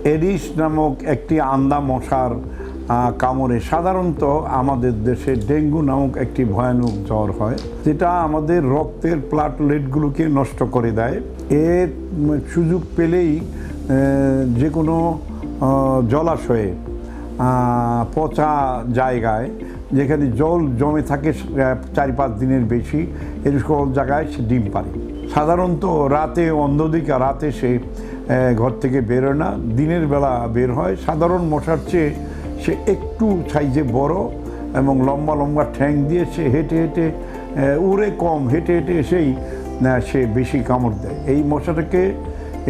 Aedes নামক একটি আন্দা মশার কামড়ে সাধারণত আমাদের দেশে ডেঙ্গু নামক একটি ভয়ানক জ্বর হয়, যেটা আমাদের রক্তের প্লাটলেটগুলোকে নষ্ট করে দেয়। এর সুযোগ পেলেই যে কোনো জলাশয়ে, পচা জায়গায় যেখানে জল জমে থাকে 4-5 দিনের বেশি, এর সকল জায়গায় সে ডিম পারে। সাধারণত রাতে অন্ধদিকা রাতে সে ঘর থেকে বেরোয় না, দিনের বেলা বের হয়। সাধারণ মশার চেয়ে সে একটু সাইজে বড় এবং লম্বা লম্বা ঠ্যাং দিয়ে সে হেঁটে হেঁটে উড়ে কম, হেঁটে হেঁটে এসেই সে বেশি কামড় দেয়। এই মশাটাকে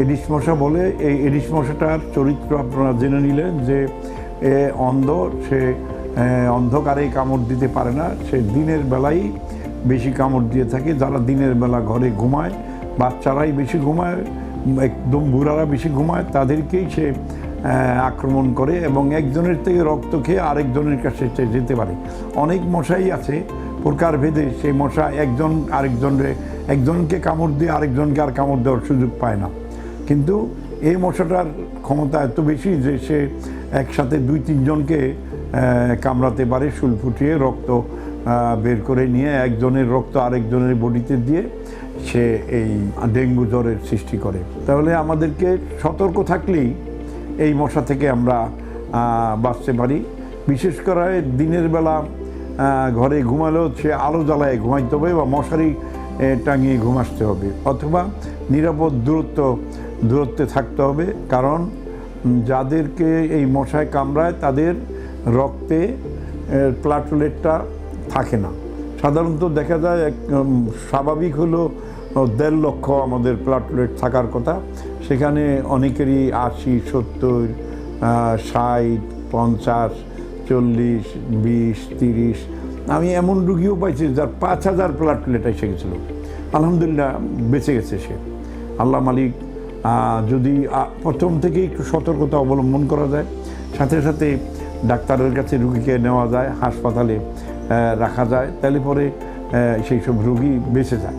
এডিস মশা বলে। এই এডিস মশাটার চরিত্র আপনারা জেনে নিলেন যে অন্ধ, সে অন্ধকারে কামড় দিতে পারে না, সে দিনের বেলায় বেশি কামড় দিয়ে থাকে। যারা দিনের বেলা ঘরে ঘুমায়, বাচ্চারাই বেশি ঘুমায়, একদম বুড়ারা বেশি ঘুমায়, তাদেরকেই সে আক্রমণ করে এবং একজনের থেকে রক্ত খেয়ে আরেকজনের কাছে সে যেতে পারে। অনেক মশাই আছে প্রকারভেদে, সেই মশা একজনকে কামড় দিয়ে আরেকজনকে আর কামড় দেওয়ার সুযোগ পায় না। কিন্তু এই মশাটার ক্ষমতা এত বেশি যে সে একসাথে 2-3 জনকে কামড়াতে পারে। শুল ফুটিয়ে রক্ত বের করে নিয়ে একজনের রক্ত আরেকজনের বডিতে দিয়ে সে এই ডেঙ্গু জ্বরের সৃষ্টি করে। তাহলে আমাদেরকে সতর্ক থাকলেই এই মশা থেকে আমরা বাঁচতে পারি। বিশেষ করে দিনের বেলা ঘরে ঘুমালেও সে আলো জ্বালায় ঘুমাইতে হবে বা মশারি টাঙিয়ে ঘুমাতে হবে, অথবা নিরাপদ দূরত্বে থাকতে হবে। কারণ যাদেরকে এই মশায় কামড়ায় তাদের রক্তে প্লাটলেটটা থাকে না। সাধারণত দেখা যায় স্বাভাবিক হলো 1.5 লক্ষ আমাদের প্লাটলেট থাকার কথা, সেখানে অনেকেরই 80, 70, 60, 50, 40, 20, 30। আমি এমন রুগীও পাইছি যার 5000 প্লাটলেট এসে গেছিলো। আলহামদুলিল্লাহ বেঁচে গেছে সে, আল্লাহ মালিক। যদি প্রথম থেকে একটু সতর্কতা অবলম্বন করা যায়, সাথে সাথে ডাক্তারের কাছে রুগীকে নেওয়া যায়, হাসপাতালে রাখা যায়, তাহলে পরে সেই সব রুগী বেঁচে যায়।